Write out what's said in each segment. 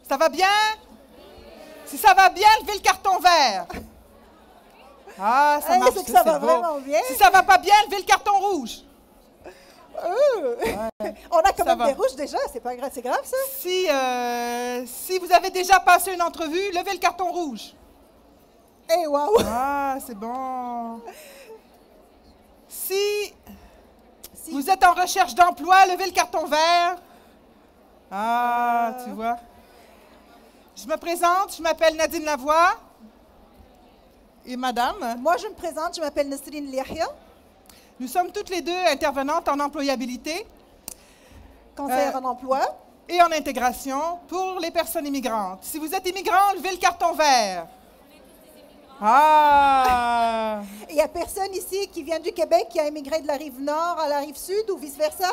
Ça va bien? Si ça va bien, levez le carton vert. Ah, ça marche, ça va beau. vraiment bien. Si ça va pas bien, levez le carton rouge. Ouais. On a quand même des rouges déjà, c'est pas grave, c'est grave ça? Si vous avez déjà passé une entrevue, levez le carton rouge. Eh, wow! Ah, c'est bon. Si vous êtes en recherche d'emploi, levez le carton vert. Ah, tu vois. Je me présente, je m'appelle Nadine Lavoie. Et madame? Moi, je me présente, je m'appelle Nesrine Liahia. Nous sommes toutes les deux intervenantes en employabilité. Conseillère en emploi. Et en intégration pour les personnes immigrantes. Si vous êtes immigrant, levez le carton vert. Ah! Il n'y a personne ici qui vient du Québec qui a immigré de la rive nord à la rive sud ou vice-versa?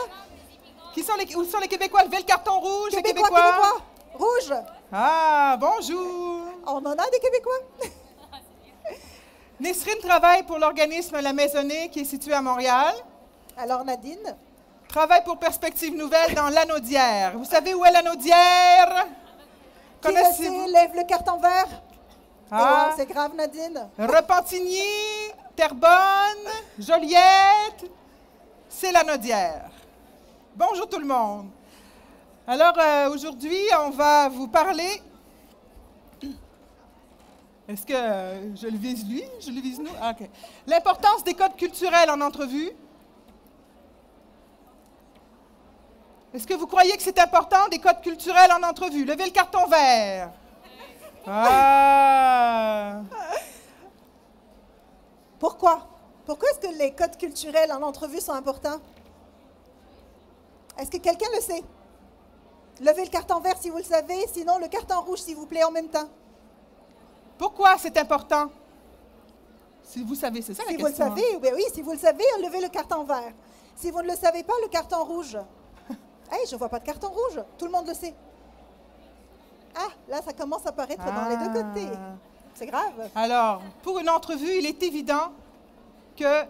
Où sont les Québécois? Levez le carton rouge, les Québécois. Rouge. Ah, bonjour. On en a des Québécois. Nesrine travaille pour l'organisme La Maisonnée qui est situé à Montréal. Alors Nadine? Travaille pour Perspectives Nouvelles dans l'Anaudière. Vous savez où est l'Anaudière? Connaissez-vous? Lève le carton vert. Ah. Wow, c'est grave Nadine. Repentigny, Terrebonne, Joliette, c'est l'Anaudière. Bonjour tout le monde. Alors aujourd'hui, on va vous parler. Est-ce que je le vise lui? Je le vise nous? Ah, OK. L'importance des codes culturels en entrevue. Est-ce que vous croyez que c'est important, des codes culturels en entrevue? Levez le carton vert. Ah! Pourquoi? Pourquoi est-ce que les codes culturels en entrevue sont importants? Est-ce que quelqu'un le sait? Levez le carton vert si vous le savez, sinon le carton rouge s'il vous plaît en même temps. Pourquoi c'est important? Si vous savez, c'est ça la question. Si vous le savez, oui, si vous le savez, levez le carton vert. Si vous ne le savez pas, le carton rouge. Hey, je ne vois pas de carton rouge. Tout le monde le sait. Ah, là, ça commence à apparaître dans les deux côtés. C'est grave. Alors, pour une entrevue, il est évident que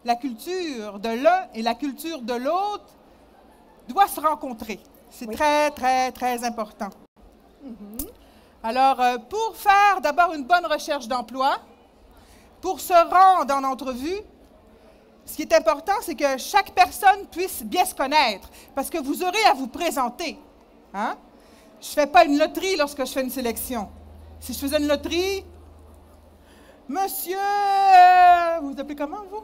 la culture de l'un et la culture de l'autre doivent se rencontrer. C'est très, très, très important. Alors, pour faire d'abord une bonne recherche d'emploi, pour se rendre en entrevue, ce qui est important, c'est que chaque personne puisse bien se connaître, parce que vous aurez à vous présenter. Hein? Je ne fais pas une loterie lorsque je fais une sélection. Si je faisais une loterie, monsieur, vous appelez comment, vous?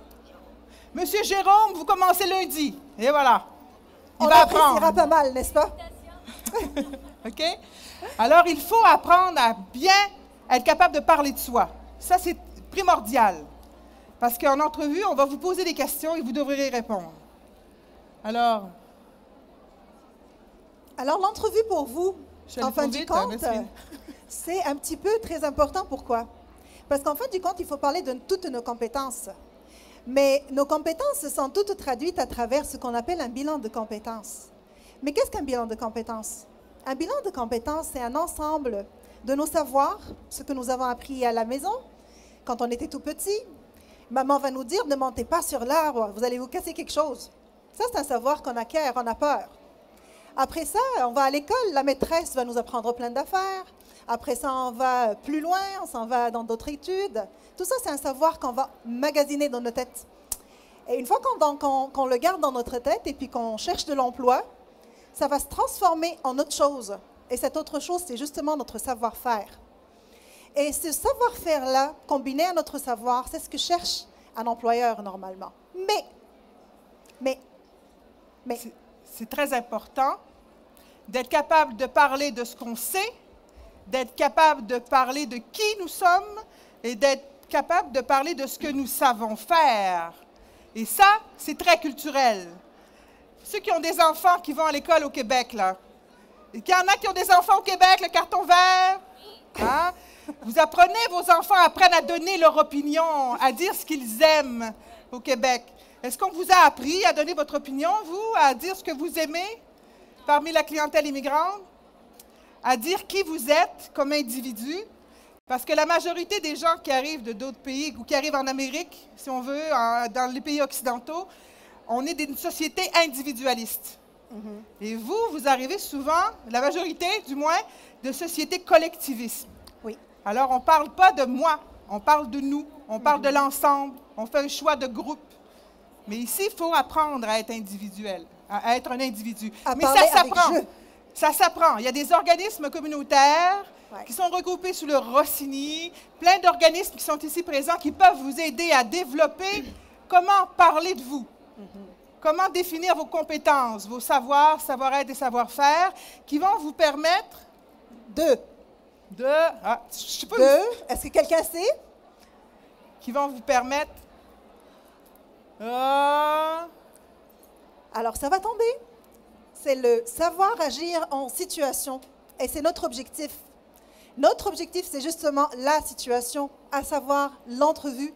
Monsieur Jérôme, vous commencez lundi. Et voilà. On appréciera pas mal, n'est-ce pas? OK? Alors, il faut apprendre à bien être capable de parler de soi. Ça, c'est primordial. Parce qu'en entrevue, on va vous poser des questions et vous devrez y répondre. Alors l'entrevue pour vous, en fin du compte, c'est un petit peu très important. Pourquoi? Parce qu'en fin du compte, il faut parler de toutes nos compétences. Mais nos compétences sont toutes traduites à travers ce qu'on appelle un bilan de compétences. Mais qu'est-ce qu'un bilan de compétences? Un bilan de compétences, c'est un ensemble de nos savoirs, ce que nous avons appris à la maison, quand on était tout petit. Maman va nous dire, ne montez pas sur l'arbre, vous allez vous casser quelque chose. Ça, c'est un savoir qu'on acquiert, on a peur. Après ça, on va à l'école, la maîtresse va nous apprendre plein d'affaires. Après ça, on va plus loin, on s'en va dans d'autres études. Tout ça, c'est un savoir qu'on va magasiner dans nos têtes. Et une fois qu'on le garde dans notre tête et puis qu'on cherche de l'emploi, ça va se transformer en autre chose. Et cette autre chose, c'est justement notre savoir-faire. Et ce savoir-faire-là, combiné à notre savoir, c'est ce que cherche un employeur normalement. Mais... C'est très important d'être capable de parler de ce qu'on sait, d'être capable de parler de qui nous sommes et d'être capable de parler de ce que nous savons faire. Et ça, c'est très culturel. Ceux qui ont des enfants qui vont à l'école au Québec, là, il y en a qui ont des enfants au Québec, le carton vert, hein? Vous apprenez, vos enfants apprennent à donner leur opinion, à dire ce qu'ils aiment au Québec. Est-ce qu'on vous a appris à donner votre opinion, vous, à dire ce que vous aimez parmi la clientèle immigrante, à dire qui vous êtes comme individu? Parce que la majorité des gens qui arrivent de d'autres pays ou qui arrivent en Amérique, si on veut, dans les pays occidentaux, on est une société individualiste. Et vous arrivez souvent, la majorité du moins, de sociétés collectivistes. Oui. Alors, on ne parle pas de moi, on parle de nous, on parle de l'ensemble, on fait un choix de groupe. Mais ici, il faut apprendre à être individuel, à être un individu. Mais ça s'apprend. Ça s'apprend. Il y a des organismes communautaires qui sont regroupés sous le Rossini, plein d'organismes qui sont ici présents qui peuvent vous aider à développer comment parler de vous, comment définir vos compétences, vos savoirs, savoir-être et savoir-faire, qui vont vous permettre est-ce que quelqu'un sait? Qui vont vous permettre... Alors, ça va tomber. C'est le savoir agir en situation. Et c'est notre objectif. Notre objectif, c'est justement la situation, à savoir l'entrevue.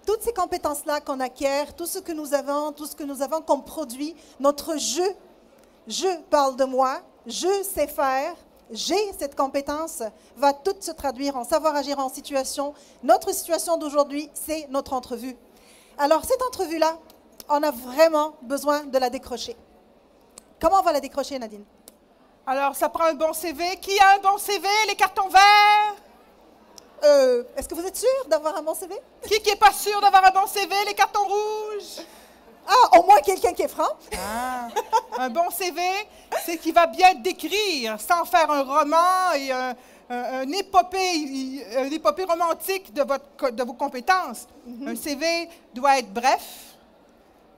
Toutes ces compétences-là qu'on acquiert, tout ce que nous avons comme produit, notre je parle de moi, je sais faire, j'ai cette compétence, va tout se traduire en savoir agir en situation. Notre situation d'aujourd'hui, c'est notre entrevue. Alors, cette entrevue-là, on a vraiment besoin de la décrocher. Comment on va la décrocher, Nadine? Alors, ça prend un bon CV. Qui a un bon CV? Les cartons verts? Est-ce que vous êtes sûr d'avoir un bon CV? Qui n'est pas sûr d'avoir un bon CV? Les cartons rouges? Ah, au moins quelqu'un qui est franc. Ah, un bon CV, c'est qu'il va bien décrire, sans faire un roman et une épopée romantique de vos compétences. Un CV doit être bref,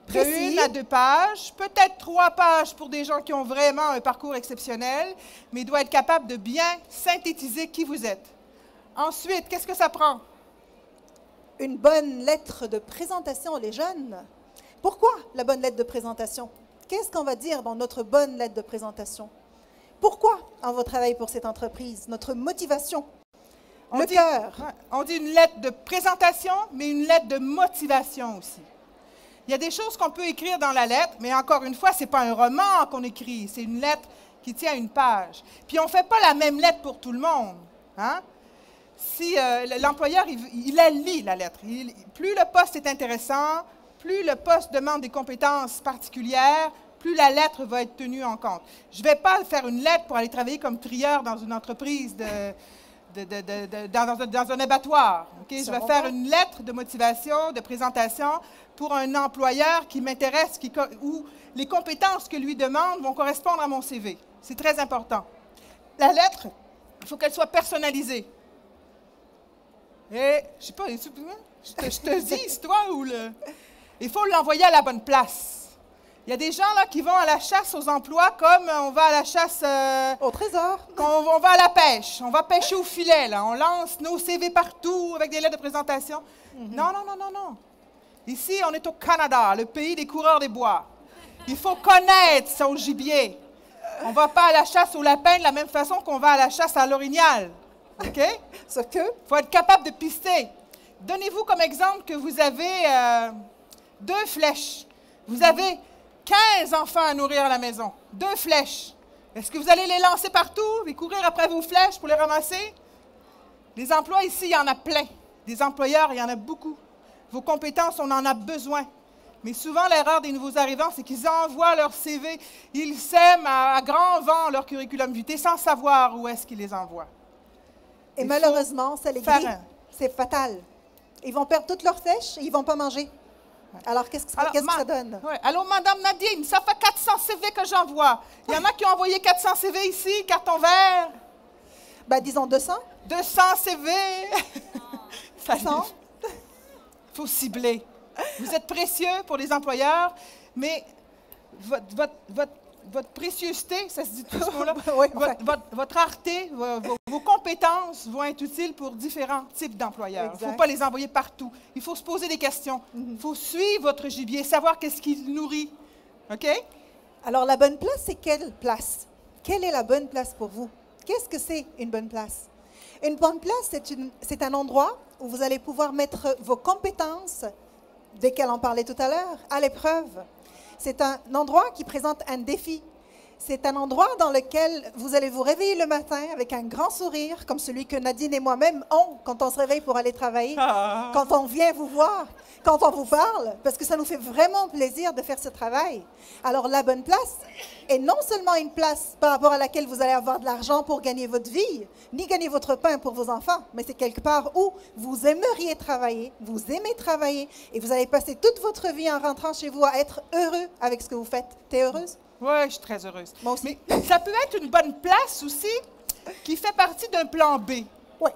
de 1 à 2 pages, peut-être 3 pages pour des gens qui ont vraiment un parcours exceptionnel, mais il doit être capable de bien synthétiser qui vous êtes. Ensuite, qu'est-ce que ça prend? Une bonne lettre de présentation, les jeunes. Pourquoi la bonne lettre de présentation? Qu'est-ce qu'on va dire dans notre bonne lettre de présentation? Pourquoi on va travailler pour cette entreprise? Notre motivation, le cœur. On dit une lettre de présentation, mais une lettre de motivation aussi. Il y a des choses qu'on peut écrire dans la lettre, mais encore une fois, ce n'est pas un roman qu'on écrit, c'est une lettre qui tient une page. Puis on ne fait pas la même lettre pour tout le monde. Hein? Si l'employeur, il la lit, la lettre. Plus le poste est intéressant, plus le poste demande des compétences particulières, plus la lettre va être tenue en compte. Je ne vais pas faire une lettre pour aller travailler comme trieur dans une entreprise, dans un abattoir. Okay? Je vais faire une lettre de motivation, de présentation pour un employeur qui m'intéresse, où les compétences que lui demande vont correspondre à mon CV. C'est très important. La lettre, il faut qu'elle soit personnalisée. Et, je ne sais pas, je te dis, c'est toi ou le... Il faut l'envoyer à la bonne place. Il y a des gens là qui vont à la chasse aux emplois comme on va à la chasse... au trésor. On va à la pêche. On va pêcher au filet, là. On lance nos CV partout avec des lettres de présentation. Non, non, non, non, non. Ici, on est au Canada, le pays des coureurs des bois. Il faut connaître son gibier. On ne va pas à la chasse au lapin de la même façon qu'on va à la chasse à l'orignal. OK? Ce que? Il faut être capable de pister. Donnez-vous comme exemple que vous avez 2 flèches. Vous avez 15 enfants à nourrir à la maison. 2 flèches. Est-ce que vous allez les lancer partout et courir après vos flèches pour les ramasser? Les emplois ici, il y en a plein. Des employeurs, il y en a beaucoup. Vos compétences, on en a besoin. Mais souvent, l'erreur des nouveaux arrivants, c'est qu'ils envoient leur CV, ils sèment à grand vent leur curriculum vitae sans savoir où est-ce qu'ils les envoient. Et malheureusement, ça les grille. C'est fatal. Ils vont perdre toutes leurs flèches et ils ne vont pas manger. Alors, qu'est-ce que ça donne? Ouais. Allô, Madame Nadine, ça fait 400 CV que j'envoie. Il y en a qui ont envoyé 400 CV ici, carton vert. Ben, disons 200. 200 CV. Ça 100. Il faut cibler. Vous êtes précieux pour les employeurs, mais votre précieuseté, ça se dit tout ce mot-là, oui, votre rareté, vos compétences vont être utiles pour différents types d'employeurs. Il ne faut pas les envoyer partout. Il faut se poser des questions. Il faut suivre votre gibier, savoir qu'est-ce qui le nourrit. OK? Alors, la bonne place, c'est quelle place? Quelle est la bonne place pour vous? Qu'est-ce que c'est une bonne place? Une bonne place, c'est un endroit où vous allez pouvoir mettre vos compétences, desquelles on parlait tout à l'heure, à l'épreuve. C'est un endroit qui présente un défi. C'est un endroit dans lequel vous allez vous réveiller le matin avec un grand sourire, comme celui que Nadine et moi-même ont quand on se réveille pour aller travailler, quand on vient vous voir, quand on vous parle, parce que ça nous fait vraiment plaisir de faire ce travail. Alors, la bonne place est non seulement une place par rapport à laquelle vous allez avoir de l'argent pour gagner votre vie, ni gagner votre pain pour vos enfants, mais c'est quelque part où vous aimeriez travailler, vous aimez travailler, et vous allez passer toute votre vie en rentrant chez vous à être heureux avec ce que vous faites. T'es heureuse? Oui, je suis très heureuse. Moi aussi. Mais ça peut être une bonne place aussi qui fait partie d'un plan B. Oui.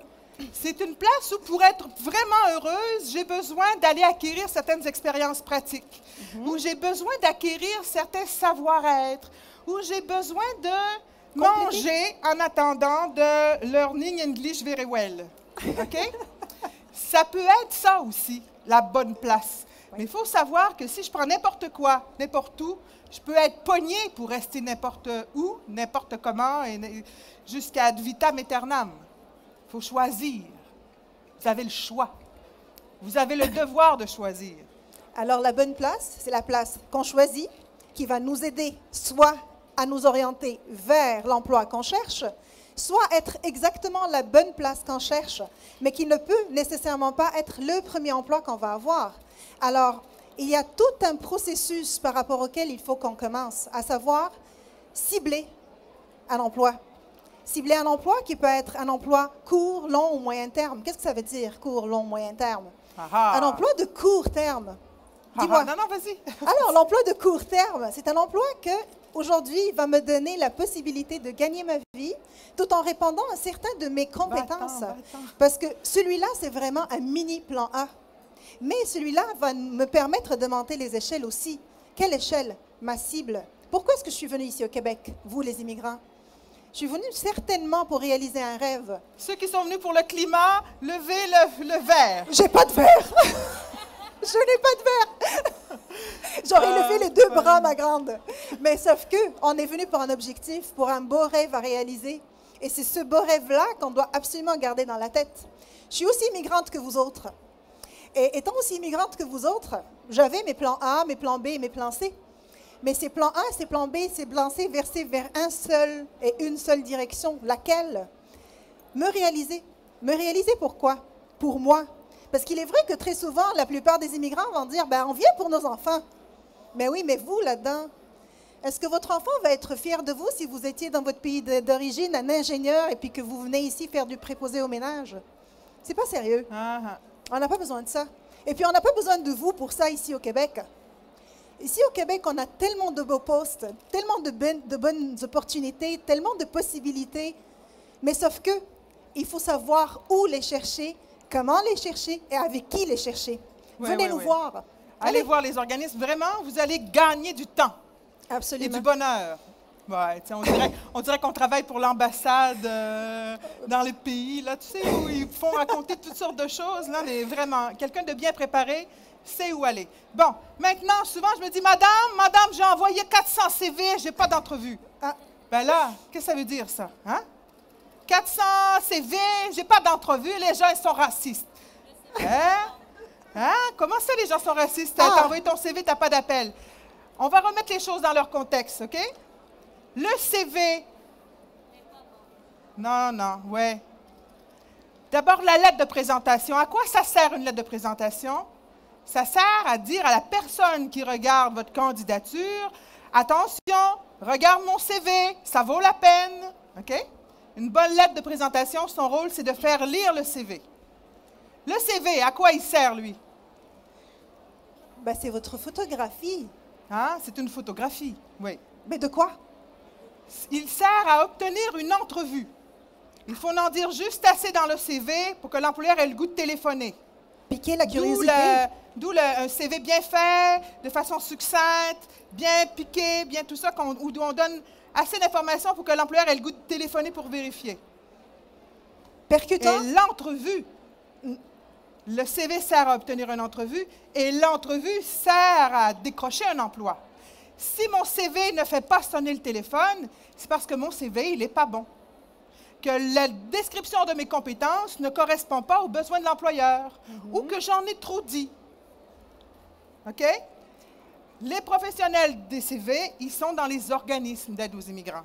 C'est une place où, pour être vraiment heureuse, j'ai besoin d'aller acquérir certaines expériences pratiques, où j'ai besoin d'acquérir certains savoir-être, où j'ai besoin de manger en attendant de learning English very well. OK? Ça peut être ça aussi, la bonne place. Oui. Mais il faut savoir que si je prends n'importe quoi, n'importe où, je peux être pogné pour rester n'importe où, n'importe comment, jusqu'à ad vitam aeternam. Il faut choisir. Vous avez le choix. Vous avez le devoir de choisir. Alors, la bonne place, c'est la place qu'on choisit, qui va nous aider soit à nous orienter vers l'emploi qu'on cherche, soit être exactement la bonne place qu'on cherche, mais qui ne peut nécessairement pas être le premier emploi qu'on va avoir. Alors, il y a tout un processus par rapport auquel il faut qu'on commence, à savoir cibler un emploi. Cibler un emploi qui peut être un emploi court, long ou moyen terme. Qu'est-ce que ça veut dire, court, long, moyen terme? Un emploi de court terme. Dis-moi. Non, vas-y. Alors, l'emploi de court terme, c'est un emploi que, aujourd'hui, va me donner la possibilité de gagner ma vie tout en répondant à certaines de mes compétences. Parce que celui-là, c'est vraiment un mini plan A. Mais celui-là va me permettre de monter les échelles aussi. Quelle échelle? Ma cible. Pourquoi est-ce que je suis venue ici au Québec, vous les immigrants? Je suis venue certainement pour réaliser un rêve. Ceux qui sont venus pour le climat, levez le verre. J'ai pas de verre. Je n'ai pas de verre. J'aurais levé les deux bras, ma grande. Mais sauf que on est venu pour un objectif, pour un beau rêve à réaliser. Et c'est ce beau rêve-là qu'on doit absolument garder dans la tête. Je suis aussi immigrante que vous autres. Et étant aussi immigrante que vous autres, j'avais mes plans A, mes plans B et mes plans C. Mais ces plans A, ces plans B, ces plans C versés vers un seul et une seule direction. Laquelle? Me réaliser. Me réaliser pourquoi? Pour moi. Parce qu'il est vrai que très souvent, la plupart des immigrants vont dire, ben, on vient pour nos enfants. Mais oui, mais vous, là-dedans, est-ce que votre enfant va être fier de vous si vous étiez dans votre pays d'origine un ingénieur et puis que vous venez ici faire du préposé au ménage? C'est pas sérieux. On n'a pas besoin de ça. Et puis, on n'a pas besoin de vous pour ça ici au Québec. Ici au Québec, on a tellement de beaux postes, tellement de bonnes opportunités, tellement de possibilités. Mais sauf que, il faut savoir où les chercher, comment les chercher et avec qui les chercher. Venez nous voir. Allez voir les organismes. Vraiment, vous allez gagner du temps. Absolument. Et du bonheur. Ouais, on dirait qu'on travaille pour l'ambassade dans les pays, là, tu sais, où ils font raconter toutes sortes de choses. Là, mais vraiment, quelqu'un de bien préparé sait où aller. Bon, maintenant, souvent, je me dis, Madame, j'ai envoyé 400 CV, je n'ai pas d'entrevue. Ah. Ben là, qu'est-ce que ça veut dire, ça? Hein? 400 CV, je n'ai pas d'entrevue, les gens, ils sont racistes. Hein? Comment ça, les gens sont racistes? Tu as envoyé ton CV, tu n'as pas d'appel. On va remettre les choses dans leur contexte, OK? Le CV. Non, ouais. D'abord, la lettre de présentation. À quoi ça sert une lettre de présentation? Ça sert à dire à la personne qui regarde votre candidature, attention, regarde mon CV, ça vaut la peine. OK? Une bonne lettre de présentation, son rôle, c'est de faire lire le CV. Le CV, à quoi il sert, lui? Ben, c'est votre photographie. Hein? C'est une photographie, oui. Mais de quoi? Il sert à obtenir une entrevue. Il faut en dire juste assez dans le CV pour que l'employeur ait le goût de téléphoner. Piquer la curiosité. D'où un CV bien fait, de façon succincte, bien piqué, bien tout ça, où on donne assez d'informations pour que l'employeur ait le goût de téléphoner pour vérifier. Percutant. Et l'entrevue, le CV sert à obtenir une entrevue et l'entrevue sert à décrocher un emploi. Si mon CV ne fait pas sonner le téléphone, c'est parce que mon CV, il n'est pas bon. Que la description de mes compétences ne correspond pas aux besoins de l'employeur ou que j'en ai trop dit. OK? Les professionnels des CV, ils sont dans les organismes d'aide aux immigrants,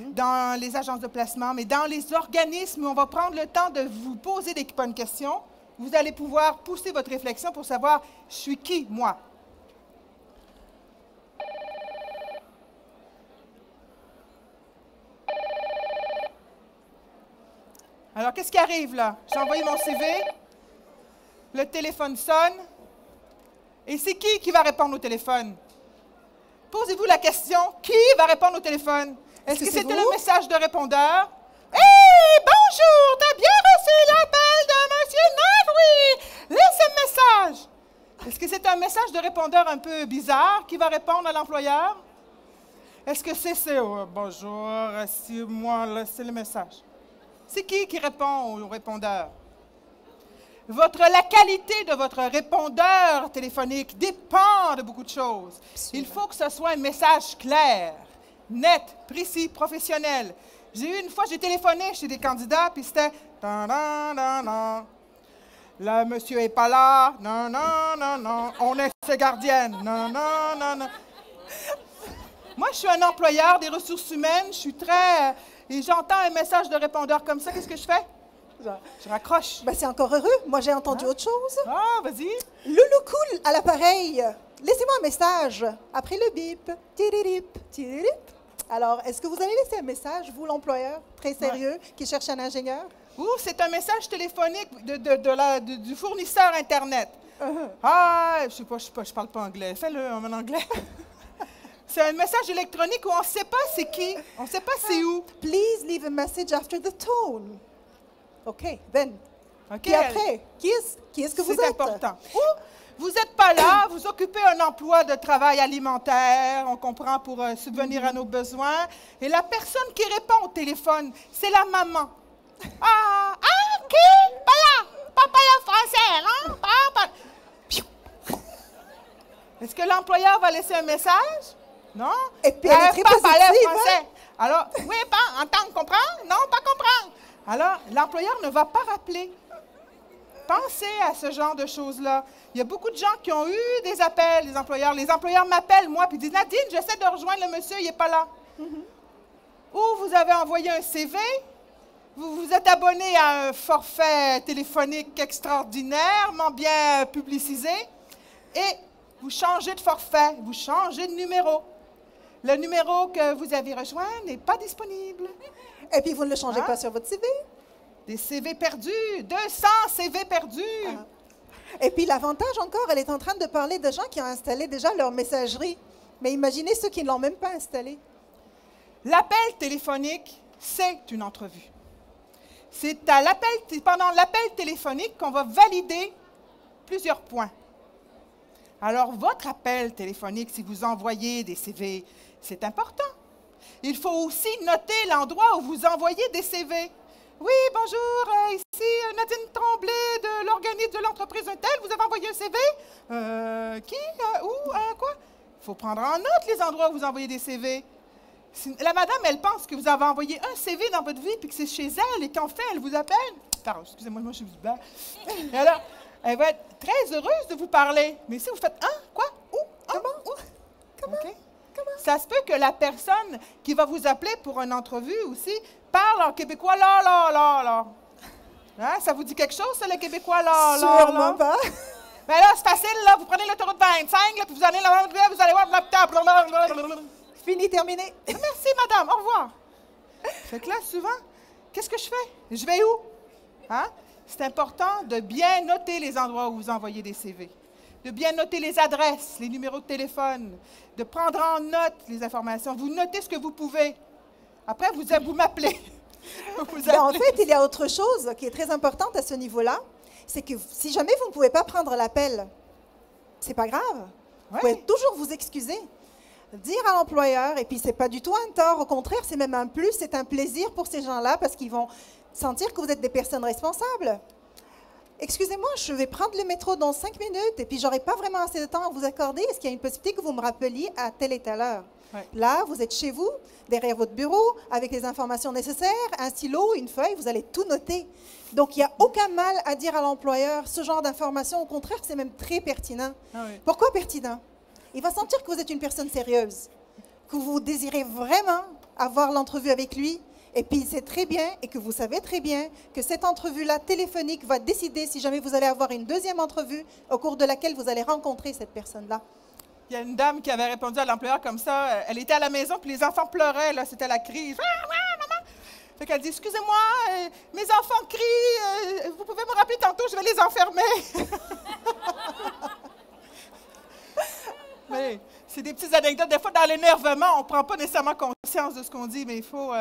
dans les agences de placement, mais dans les organismes où on va prendre le temps de vous poser des bonnes questions, vous allez pouvoir pousser votre réflexion pour savoir « je suis qui, moi ». Alors, qu'est-ce qui arrive là? J'ai envoyé mon CV, le téléphone sonne, et c'est qui va répondre au téléphone? Posez-vous la question, qui va répondre au téléphone? Est-ce que c'était le message de répondeur? « Hey, bonjour, t'as bien reçu l'appel de M. Nord, oui! Laisse un message! » Est-ce que c'est un message de répondeur un peu bizarre qui va répondre à l'employeur? Est-ce que c'est bonjour, c'est moi, c'est le message? C'est qui répond au répondeur? La qualité de votre répondeur téléphonique dépend de beaucoup de choses. Il faut que ce soit un message clair, net, précis, professionnel. Une fois, j'ai téléphoné chez des candidats, puis c'était « Là, monsieur n'est pas là. Non, non, non, non. On est ses gardiennes. Non, non, non, non. » Moi, je suis un employeur des ressources humaines. Je suis très... et j'entends un message de répondeur comme ça. Qu'est-ce que je fais? Je raccroche. Ben, c'est encore heureux. Moi, j'ai entendu autre chose. Ah, vas-y. Loulou cool à l'appareil. Laissez-moi un message. Après le bip. Tiririp, tiririp. Alors, est-ce que vous allez laisser un message, vous, l'employeur, très sérieux, qui cherche un ingénieur? Ou c'est un message téléphonique du fournisseur Internet. Ah, je parle pas anglais. Fais-le en anglais. C'est un message électronique où on ne sait pas c'est qui, on ne sait pas c'est où. Please leave a message after the tone. OK, then. Okay. Et après, qui est-ce que vous êtes? C'est important. Ou vous n'êtes pas là, vous occupez un emploi de travail alimentaire, on comprend, pour subvenir à nos besoins. Et la personne qui répond au téléphone, c'est la maman. Ah, qui? Pas là. Papa est français, non? Papa. Est-ce que l'employeur va laisser un message? Non? Et puis elle est très positive, français. Hein? Alors, oui, pas entendre, comprendre? Non, pas comprendre. Alors, l'employeur ne va pas rappeler. Pensez à ce genre de choses-là. Il y a beaucoup de gens qui ont eu des appels, des employeurs. Les employeurs m'appellent, moi, puis disent « Nadine, j'essaie de rejoindre le monsieur, il n'est pas là. Ou vous avez envoyé un CV, vous vous êtes abonné à un forfait téléphonique extraordinairement bien publicisé, et vous changez de forfait, vous changez de numéro. Le numéro que vous avez rejoint n'est pas disponible. Et puis, vous ne le changez pas sur votre CV? Des CV perdus, 200 CV perdus. Et puis, l'avantage encore, elle est en train de parler de gens qui ont installé déjà leur messagerie. Mais imaginez ceux qui ne l'ont même pas installée. L'appel téléphonique, c'est une entrevue. C'est pendant l'appel téléphonique qu'on va valider plusieurs points. Alors, votre appel téléphonique, si vous envoyez des CV, c'est important. Il faut aussi noter l'endroit où vous envoyez des CV. Oui, bonjour, ici Nadine Tremblay de l'organisme de l'entreprise Intel. Vous avez envoyé un CV? Qui? Où? Quoi? Il faut prendre en note les endroits où vous envoyez des CV. La madame, elle pense que vous avez envoyé un CV dans votre vie puis que c'est chez elle et qu'en fait, elle vous appelle. Pardon, excusez-moi, moi je suis bas. Et alors, elle va être très heureuse de vous parler. Mais si vous faites quoi? Où? Comment? Où? Comment? Okay. Ça se peut que la personne qui va vous appeler pour une entrevue aussi parle en québécois là, là, là, là. Hein? Ça vous dit quelque chose, ça, le québécois là, là, là? Sûrement pas. Ben là, c'est facile, là. Vous prenez l'autoroute 25, là, puis vous allez là, vous allez voir le laptop. Fini, terminé. Merci, madame. Au revoir. Fait que là, souvent, qu'est-ce que je fais? Je vais où? Hein? C'est important de bien noter les endroits où vous envoyez des CV, de bien noter les adresses, les numéros de téléphone, de prendre en note les informations. Vous notez ce que vous pouvez. Après, vous m'appelez. En fait, il y a autre chose qui est très importante à ce niveau-là, c'est que si jamais vous ne pouvez pas prendre l'appel, c'est pas grave. Vous pouvez toujours vous excuser, dire à l'employeur, et puis c'est pas du tout un tort, au contraire, c'est même un plus, c'est un plaisir pour ces gens-là parce qu'ils vont sentir que vous êtes des personnes responsables. Excusez-moi, je vais prendre le métro dans 5 minutes et puis j'aurai pas vraiment assez de temps à vous accorder. Est-ce qu'il y a une possibilité que vous me rappeliez à telle et telle heure? Là, vous êtes chez vous, derrière votre bureau, avec les informations nécessaires, un stylo, une feuille, vous allez tout noter. Donc, il n'y a aucun mal à dire à l'employeur ce genre d'informations. Au contraire, c'est même très pertinent. Pourquoi pertinent? Il va sentir que vous êtes une personne sérieuse, que vous désirez vraiment avoir l'entrevue avec lui. Et puis, il sait très bien et que vous savez très bien que cette entrevue-là téléphonique va décider si jamais vous allez avoir une deuxième entrevue au cours de laquelle vous allez rencontrer cette personne-là. Il y a une dame qui avait répondu à l'employeur comme ça. Elle était à la maison, puis les enfants pleuraient, là, c'était la crise. Ah, maman! Fait qu'elle dit, excusez-moi, mes enfants crient, vous pouvez me rappeler tantôt, je vais les enfermer. Mais c'est des petites anecdotes. Des fois, dans l'énervement, on ne prend pas nécessairement conscience de ce qu'on dit, mais il faut...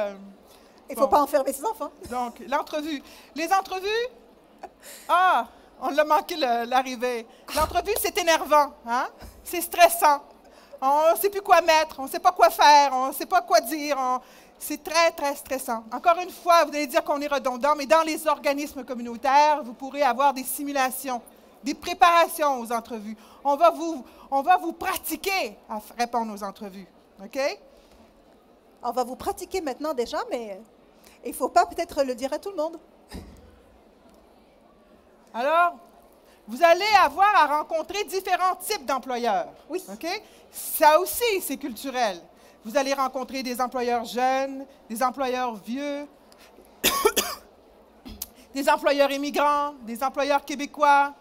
il ne faut pas enfermer ses enfants. Donc, l'entrevue. Les entrevues, on l'a manqué l'arrivée. L'entrevue, c'est énervant, hein? C'est stressant. On ne sait plus quoi mettre, on ne sait pas quoi faire, on ne sait pas quoi dire. C'est très, très stressant. Encore une fois, vous allez dire qu'on est redondant, mais dans les organismes communautaires, vous pourrez avoir des simulations, des préparations aux entrevues. On va vous pratiquer à répondre aux entrevues. OK? On va vous pratiquer maintenant déjà, mais il ne faut pas peut-être le dire à tout le monde. Alors, vous allez avoir à rencontrer différents types d'employeurs. Oui. OK? Ça aussi, c'est culturel. Vous allez rencontrer des employeurs jeunes, des employeurs vieux, des employeurs immigrants, des employeurs québécois.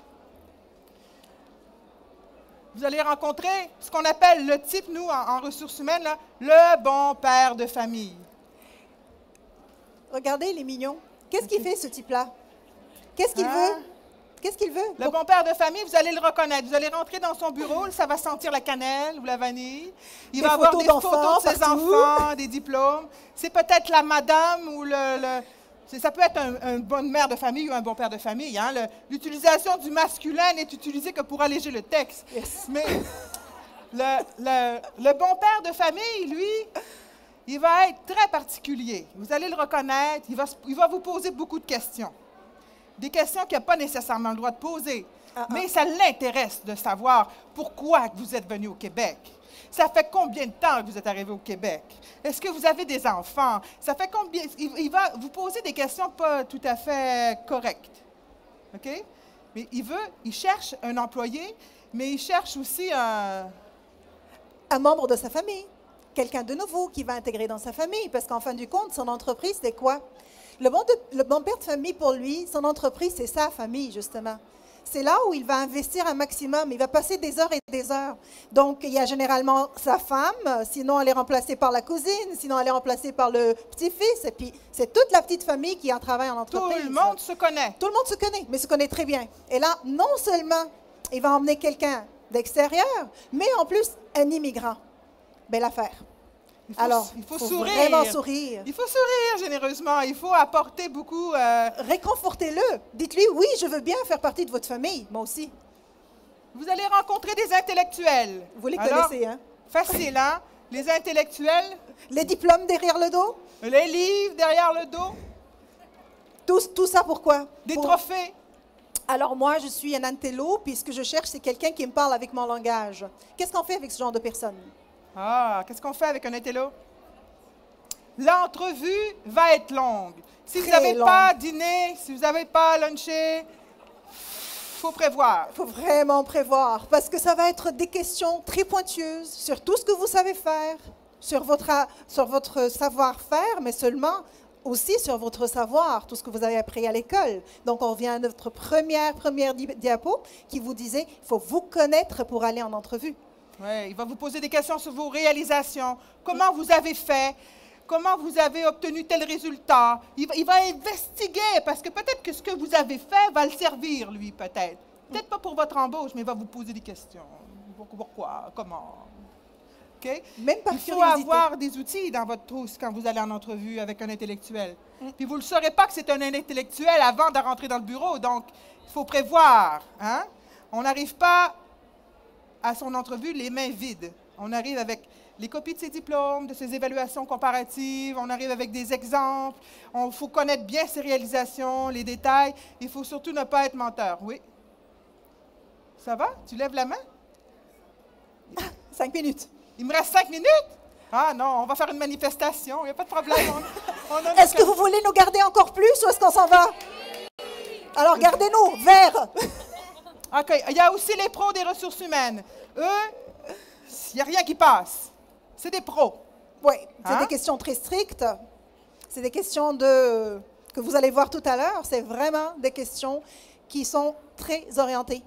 Vous allez rencontrer ce qu'on appelle le type, nous, en ressources humaines, là, le bon père de famille. Regardez, il est mignon. Qu'est-ce qu'il fait, ce type-là? Qu'est-ce qu'il veut? Qu'est-ce qu'il veut? Le bon père de famille, vous allez le reconnaître. Vous allez rentrer dans son bureau, ça va sentir la cannelle ou la vanille. Il va avoir des photos de ses enfants, des diplômes. C'est peut-être la madame ou ça peut être une bonne mère de famille ou un bon père de famille. Hein? L'utilisation du masculin n'est utilisée que pour alléger le texte. Yes. Mais le bon père de famille, lui, il va être très particulier. Vous allez le reconnaître. Il va vous poser beaucoup de questions. Des questions qu'il n'a pas nécessairement le droit de poser. Mais ça l'intéresse de savoir pourquoi vous êtes venu au Québec. Ça fait combien de temps que vous êtes arrivé au Québec? Est-ce que vous avez des enfants? Ça fait combien? Il va vous poser des questions pas tout à fait correctes. OK? Mais il cherche un employé, mais il cherche aussi un membre de sa famille. Quelqu'un de nouveau qui va intégrer dans sa famille. Parce qu'en fin du compte, son entreprise, c'est quoi? Le bon père de famille, pour lui, son entreprise, c'est sa famille, justement. C'est là où il va investir un maximum. Il va passer des heures et des heures. Donc, il y a généralement sa femme, sinon elle est remplacée par la cousine, sinon elle est remplacée par le petit-fils. Et puis, c'est toute la petite famille qui en travaille en entreprise. Tout le monde se connaît. Tout le monde se connaît, mais se connaît très bien. Et là, non seulement il va emmener quelqu'un d'extérieur, mais en plus, un immigrant. Belle affaire. Il faut sourire. Vraiment sourire. Il faut sourire généreusement. Il faut apporter beaucoup... Réconfortez-le. Dites-lui, oui, je veux bien faire partie de votre famille. Moi aussi. Vous allez rencontrer des intellectuels. Vous les connaissez, hein? Facile, hein? Les intellectuels. Les diplômes derrière le dos. Les livres derrière le dos. Tout ça pourquoi? Des trophées. Alors moi, je suis un intello, puis ce que je cherche, c'est quelqu'un qui me parle avec mon langage. Qu'est-ce qu'on fait avec ce genre de personnes? Qu'est-ce qu'on fait avec un intello? L'entrevue va être longue. Si vous n'avez pas dîné, si vous n'avez pas lunché, il faut prévoir. Il faut vraiment prévoir, parce que ça va être des questions très pointueuses sur tout ce que vous savez faire, sur votre savoir-faire, mais seulement aussi sur votre savoir, tout ce que vous avez appris à l'école. Donc, on revient à notre première diapo qui vous disait, il faut vous connaître pour aller en entrevue. Oui, il va vous poser des questions sur vos réalisations. Comment vous avez fait? Comment vous avez obtenu tel résultat? Il va investiguer, parce que peut-être que ce que vous avez fait va le servir, lui, peut-être. Peut-être pas pour votre embauche, mais il va vous poser des questions. Pourquoi? Comment? Okay? Même par il faut curiosité. avoir des outils dans votre trousse quand vous allez en entrevue avec un intellectuel. Puis vous ne le saurez pas que c'est un intellectuel avant de rentrer dans le bureau, donc il faut prévoir. Hein? On n'arrive pas à son entrevue les mains vides. On arrive avec les copies de ses diplômes, de ses évaluations comparatives, on arrive avec des exemples, il faut connaître bien ses réalisations, les détails. Il faut surtout ne pas être menteur. Oui? Ça va? Tu lèves la main? 5 minutes. Il me reste 5 minutes? Ah non, on va faire une manifestation, il n'y a pas de problème. Est-ce que vous voulez nous garder encore plus ou est-ce qu'on s'en va? Alors, gardez-nous, vert. OK. Il y a aussi les pros des ressources humaines. Eux, Il n'y a rien qui passe. C'est des pros. Oui, c'est Hein? des questions très strictes. C'est des questions que vous allez voir tout à l'heure. C'est vraiment des questions qui sont très orientées.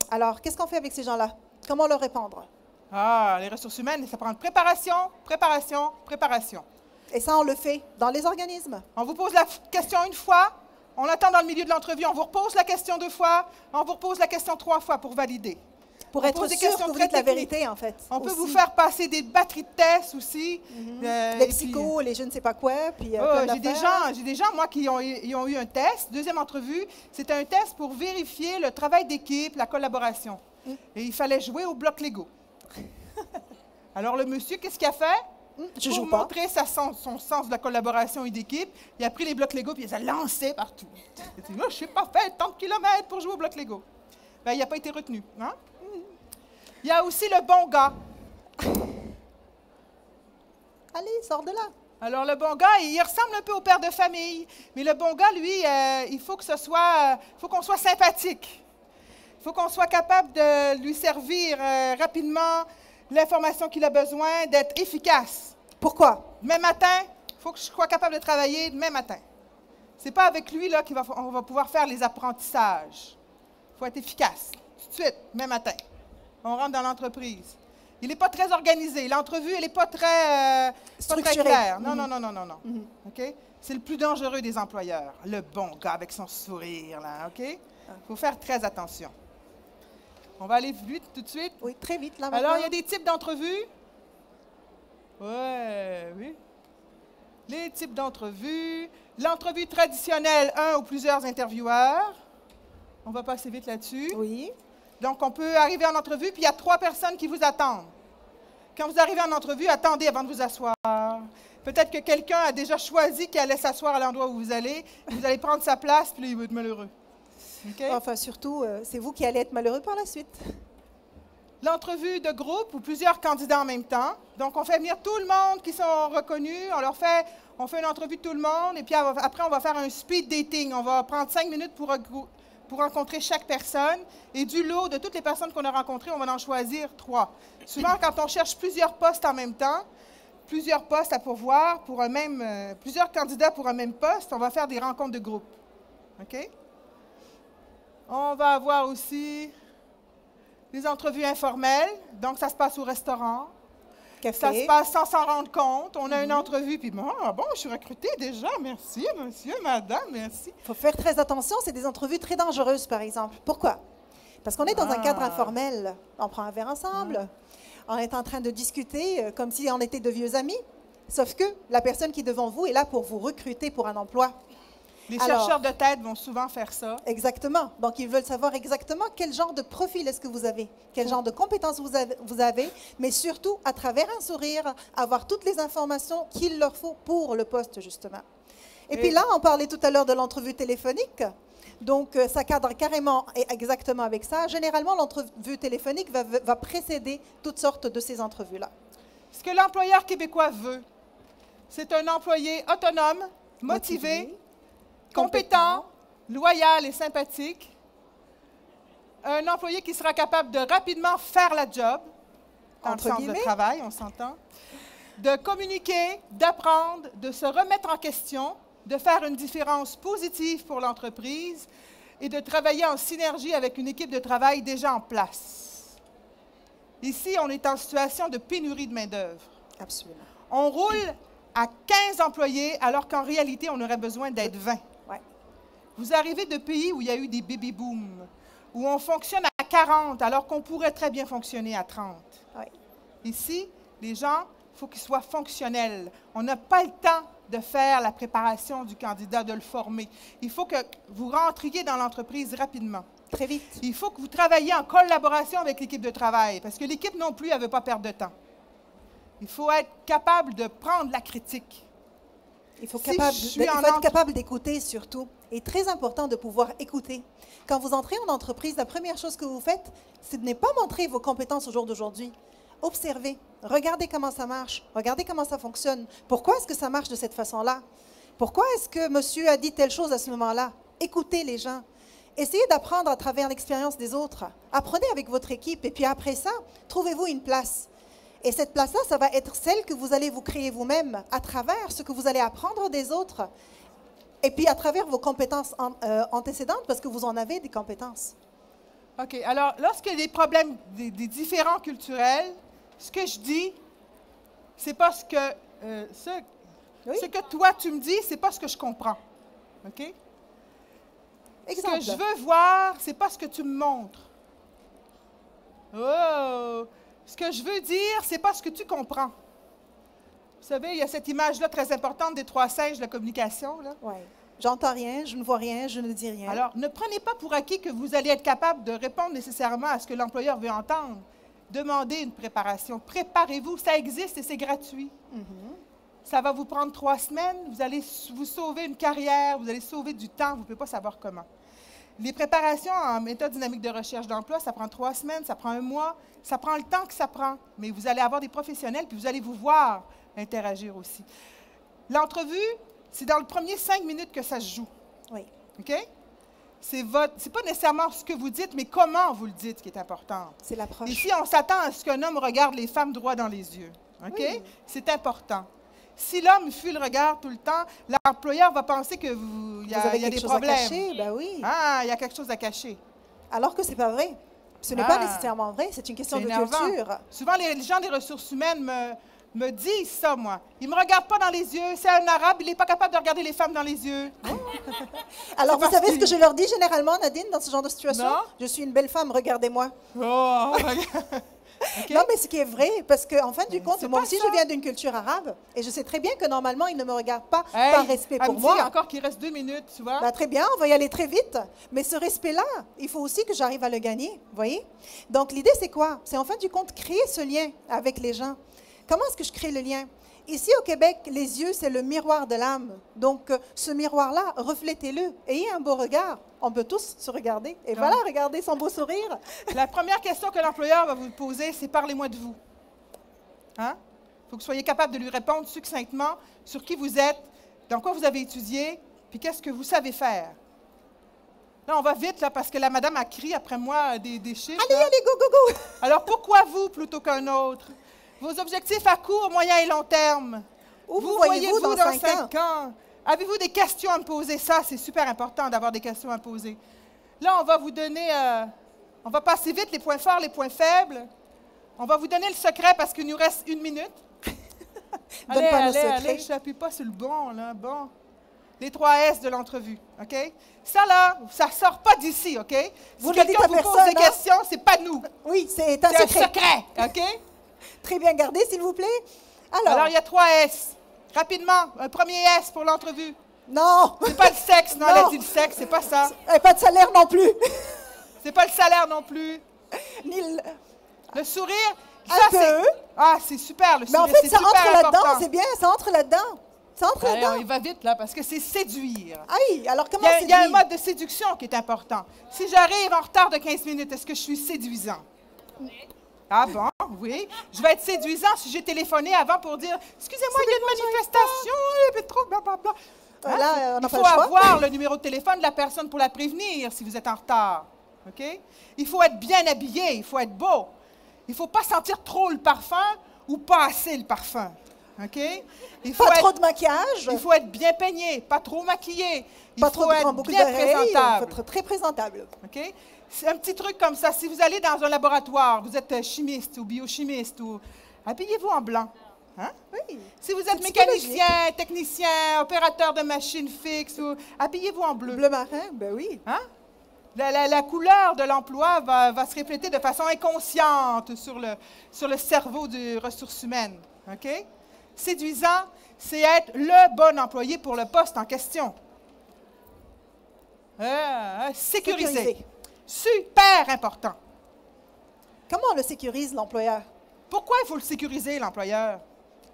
Alors, qu'est-ce qu'on fait avec ces gens-là? Comment leur répondre? Ah, les ressources humaines, ça prend préparation, préparation, préparation. Et ça, on le fait dans les organismes. On vous pose la question une fois, on attend dans le milieu de l'entrevue, on vous repose la question 2 fois, on vous repose la question 3 fois pour valider. Pour On être pose des sûr questions que vous très dites la techniques. vérité, en fait. On peut aussi. vous faire passer des batteries de tests aussi. Les psychos, les je ne sais pas quoi. Puis, plein j'ai des gens, moi, qui ont eu un test. Deuxième entrevue, c'était un test pour vérifier le travail d'équipe, la collaboration. Et il fallait jouer au bloc Lego. Alors, le monsieur, qu'est-ce qu'il a fait? Je Pour joue pas. montrer son sens de la collaboration et d'équipe, il a pris les blocs Lego et il les a lancés partout. Il a dit, moi, je ne suis pas fait tant de kilomètres pour jouer au bloc Lego. Ben, il n'a pas été retenu. Hein? Il y a aussi le bon gars. Allez, sors de là. Alors, le bon gars, il ressemble un peu au père de famille. Mais le bon gars, lui, il faut que faut qu'on soit sympathique. Il faut qu'on soit capable de lui servir rapidement l'information qu'il a besoin, d'être efficace. Pourquoi? Demain matin, il faut que je sois capable de travailler demain matin. Ce n'est pas avec lui là qu'on va pouvoir faire les apprentissages. Il faut être efficace. Tout de suite, demain matin. On rentre dans l'entreprise. Il n'est pas très organisé. L'entrevue, elle n'est pas très claire. Non, non, non, non, non, non. OK? C'est le plus dangereux des employeurs. Le bon gars avec son sourire, là, OK? Il faut faire très attention. On va aller vite tout de suite. Oui, très vite, là, Alors, maintenant. il y a des types d'entrevues. Oui. Les types d'entrevues. L'entrevue traditionnelle, un ou plusieurs intervieweurs. On va passer vite là-dessus. Oui. Donc, on peut arriver en entrevue, puis il y a 3 personnes qui vous attendent. Quand vous arrivez en entrevue, attendez avant de vous asseoir. Peut-être que quelqu'un a déjà choisi qu'il allait s'asseoir à l'endroit où vous allez prendre sa place, puis là, il va être malheureux. OK? Enfin, surtout, c'est vous qui allez être malheureux par la suite. L'entrevue de groupe ou plusieurs candidats en même temps. Donc, on fait venir tout le monde qui sont reconnus. On fait une entrevue de tout le monde, et puis après, on va faire un speed dating. On va prendre 5 minutes pour rencontrer chaque personne. Et du lot de toutes les personnes qu'on a rencontrées, on va en choisir 3. Souvent, quand on cherche plusieurs postes en même temps, plusieurs postes à pourvoir, plusieurs candidats pour un même poste, on va faire des rencontres de groupe. OK? On va avoir aussi des entrevues informelles. Donc, ça se passe au restaurant. Café. Ça se passe sans s'en rendre compte. On a une entrevue, puis bon, je suis recrutée déjà. Merci, monsieur, madame, merci. Il faut faire très attention. C'est des entrevues très dangereuses, par exemple. Pourquoi? Parce qu'on est dans un cadre informel. On prend un verre ensemble. On est en train de discuter comme si on était de vieux amis. Sauf que la personne qui est devant vous est là pour vous recruter pour un emploi. Les chercheurs de tête vont souvent faire ça. Exactement. Donc, ils veulent savoir exactement quel genre de profil est-ce que vous avez, quel genre de compétences vous avez, mais surtout, à travers un sourire, avoir toutes les informations qu'il leur faut pour le poste, justement. Et puis là, on parlait tout à l'heure de l'entrevue téléphonique. Donc, ça cadre carrément et exactement avec ça. Généralement, l'entrevue téléphonique va précéder toutes sortes de ces entrevues-là. Ce que l'employeur québécois veut, c'est un employé autonome, motivé, compétent, loyal et sympathique. Un employé qui sera capable de rapidement faire la job, dans le sens de travail, on s'entend, de communiquer, d'apprendre, de se remettre en question, de faire une différence positive pour l'entreprise et de travailler en synergie avec une équipe de travail déjà en place. Ici, on est en situation de pénurie de main-d'œuvre. Absolument. On roule à 15 employés alors qu'en réalité, on aurait besoin d'être 20. Ouais. Vous arrivez de pays où il y a eu des baby-booms, où on fonctionne à 40 alors qu'on pourrait très bien fonctionner à 30. Ouais. Ici, les gens, il faut qu'ils soient fonctionnels. On n'a pas le temps de faire la préparation du candidat, de le former. Il faut que vous rentriez dans l'entreprise rapidement. Très vite. Il faut que vous travailliez en collaboration avec l'équipe de travail, parce que l'équipe non plus, elle ne veut pas perdre de temps. Il faut être capable de prendre la critique. Il faut être capable d'écouter surtout. Et très important de pouvoir écouter. Quand vous entrez en entreprise, la première chose que vous faites, c'est de ne pas montrer vos compétences au jour d'aujourd'hui. Observez, regardez comment ça marche, regardez comment ça fonctionne. Pourquoi est-ce que ça marche de cette façon-là? Pourquoi est-ce que monsieur a dit telle chose à ce moment-là? Écoutez les gens. Essayez d'apprendre à travers l'expérience des autres. Apprenez avec votre équipe et puis après ça, trouvez-vous une place. Et cette place-là, ça va être celle que vous allez vous créer vous-même à travers ce que vous allez apprendre des autres. Et puis à travers vos compétences antécédentes, parce que vous en avez des compétences. OK. Alors, lorsqu'il y a des problèmes, des différends culturels, ce que je dis, c'est pas ce que, ce que toi tu me dis, c'est pas ce que je comprends. OK? Exemple. Ce que je veux voir, c'est pas ce que tu me montres. Oh! Ce que je veux dire, c'est pas ce que tu comprends. Vous savez, il y a cette image-là très importante des 3 singes de la communication. Oui. J'entends rien, je ne vois rien, je ne dis rien. Alors, ne prenez pas pour acquis que vous allez être capable de répondre nécessairement à ce que l'employeur veut entendre. Demandez une préparation. Préparez-vous, ça existe et c'est gratuit. Ça va vous prendre 3 semaines, vous allez vous sauver une carrière, vous allez sauver du temps, vous ne pouvez pas savoir comment. Les préparations en méthode dynamique de recherche d'emploi, ça prend 3 semaines, ça prend 1 mois, ça prend le temps que ça prend. Mais vous allez avoir des professionnels, puis vous allez vous voir interagir aussi. L'entrevue, c'est dans les premiers 5 minutes que ça se joue. Oui. OK? C'est pas nécessairement ce que vous dites, mais comment vous le dites qui est important. C'est l'approche. Ici, on s'attend à ce qu'un homme regarde les femmes droit dans les yeux. OK? Oui. C'est important. Si l'homme fuit le regard tout le temps, l'employeur va penser qu'il y a des problèmes. À cacher, ben oui. Ah, il y a quelque chose à cacher. Alors que ce n'est pas vrai. Ce n'est pas nécessairement vrai, c'est une question de culture. Souvent, les gens des ressources humaines me disent ça, moi. Ils ne me regardent pas dans les yeux. C'est un arabe, il n'est pas capable de regarder les femmes dans les yeux. Alors, vous savez ce que je leur dis généralement, Nadine, dans ce genre de situation? Non? Je suis une belle femme, regardez-moi. Oh, okay. Non, mais ce qui est vrai, parce qu'en fin du compte, moi aussi, je viens d'une culture arabe, et je sais très bien que normalement, ils ne me regardent pas par respect pour moi. Il y a encore qu'il reste 2 minutes, tu vois. Ben, très bien, on va y aller très vite. Mais ce respect-là, il faut aussi que j'arrive à le gagner, vous voyez? Donc, l'idée, c'est quoi? C'est en fin du compte créer ce lien avec les gens. Comment est-ce que je crée le lien? Ici, au Québec, les yeux, c'est le miroir de l'âme. Donc, ce miroir-là, reflétez-le. Ayez un beau regard. On peut tous se regarder. Et voilà, regardez son beau sourire. La première question que l'employeur va vous poser, c'est « Parlez-moi de vous ». Hein? Il faut que vous soyez capable de lui répondre succinctement sur qui vous êtes, dans quoi vous avez étudié, puis qu'est-ce que vous savez faire. Là, on va vite, là, parce que la madame a crié après moi des chiffres. Allez, allez, go, go, go! Alors, pourquoi vous plutôt qu'un autre? Vos objectifs à court, moyen et long terme. Où vous voyez-vous dans 5 ans? Avez-vous des questions à me poser? Ça, c'est super important d'avoir des questions à poser. Là, on va vous donner, on va passer vite les points forts, les points faibles. On va vous donner le secret parce qu'il nous reste 1 minute. Allez, je n'appuie pas sur le bon, là, bon. Les 3 S de l'entrevue, OK? Ça, là, ça ne sort pas d'ici, OK? Vous si quelqu'un vous pose des questions, ce n'est pas nous. Oui, c'est un secret, OK? Très bien gardé, s'il vous plaît. Alors, il y a 3 S. Rapidement, un premier S pour l'entrevue. Non! C'est pas le sexe, non, elle a dit le sexe, c'est pas ça. Et pas de salaire non plus. C'est pas le salaire non plus. Ni le sourire. Un peu. Ah, c'est super, le sourire. Mais en fait, ça entre là-dedans, c'est bien, ça entre là-dedans. Ça entre là-dedans. Il va vite, là, parce que c'est séduire. Ah oui, alors comment il y a un mode de séduction qui est important. Si j'arrive en retard de 15 minutes, est-ce que je suis séduisant? Ah bon, oui. Je vais être séduisant si j'ai téléphoné avant pour dire « Excusez-moi, il y a une manifestation, il y a trop, blablabla. » Là, il faut avoir le numéro de téléphone de la personne pour la prévenir si vous êtes en retard. OK? Il faut être bien habillé, il faut être beau. Il ne faut pas sentir trop le parfum ou pas assez le parfum. OK? Pas trop de maquillage. Il faut être bien peigné, pas trop maquillé. Pas trop de boucles d'oreilles, il faut être très présentable. OK? C'est un petit truc comme ça. Si vous allez dans un laboratoire, vous êtes chimiste ou biochimiste, habillez-vous en blanc. Hein? Oui. Si vous êtes mécanicien, technicien, opérateur de machine fixe, habillez-vous en bleu. Bleu marin, ben oui. Hein? La couleur de l'emploi va se refléter de façon inconsciente sur le cerveau des ressources humaines. OK? Séduisant, c'est être le bon employé pour le poste en question. Sécurisé. Super important. Comment on le sécurise, l'employeur? Pourquoi il faut le sécuriser, l'employeur?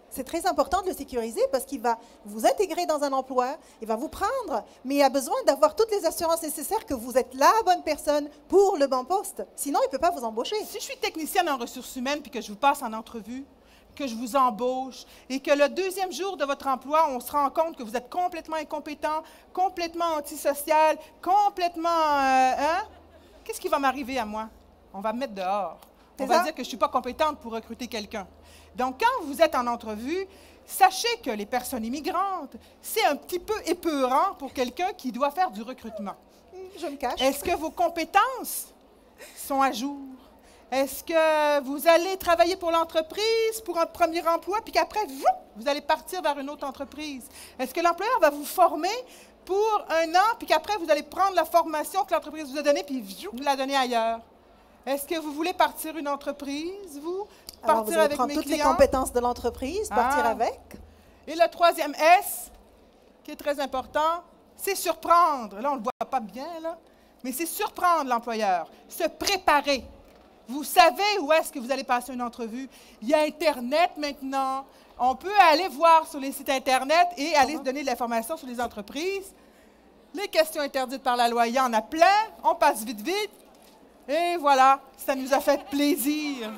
C'est très important de le sécuriser parce qu'il va vous intégrer dans un emploi, il va vous prendre, mais il a besoin d'avoir toutes les assurances nécessaires que vous êtes la bonne personne pour le bon poste. Sinon, il ne peut pas vous embaucher. Si je suis technicienne en ressources humaines puis que je vous passe en entrevue, que je vous embauche et que le 2e jour de votre emploi, on se rend compte que vous êtes complètement incompétent, complètement antisocial, complètement... Qu'est-ce qui va m'arriver à moi? On va me mettre dehors. On va dire que je ne suis pas compétente pour recruter quelqu'un. Donc, quand vous êtes en entrevue, sachez que les personnes immigrantes, c'est un petit peu épeurant pour quelqu'un qui doit faire du recrutement. Je me cache. Est-ce que vos compétences sont à jour? Est-ce que vous allez travailler pour l'entreprise, pour un premier emploi, puis qu'après, vous allez partir vers une autre entreprise? Est-ce que l'employeur va vous former pour un an, puis qu'après, vous allez prendre la formation que l'entreprise vous a donnée, puis vous la donner ailleurs? Est-ce que vous voulez partir une entreprise, vous? Alors, vous Partir allez avec prendre mes toutes les clients? compétences de l'entreprise, partir avec. Et le troisième S, qui est très important, c'est surprendre. Là, on ne le voit pas bien, là, mais c'est surprendre l'employeur, se préparer. Vous savez où est-ce que vous allez passer une entrevue. Il y a Internet maintenant. On peut aller voir sur les sites Internet et aller se donner de l'information sur les entreprises. Les questions interdites par la loi, il y en a plein. On passe vite, vite. Et voilà, ça nous a fait plaisir.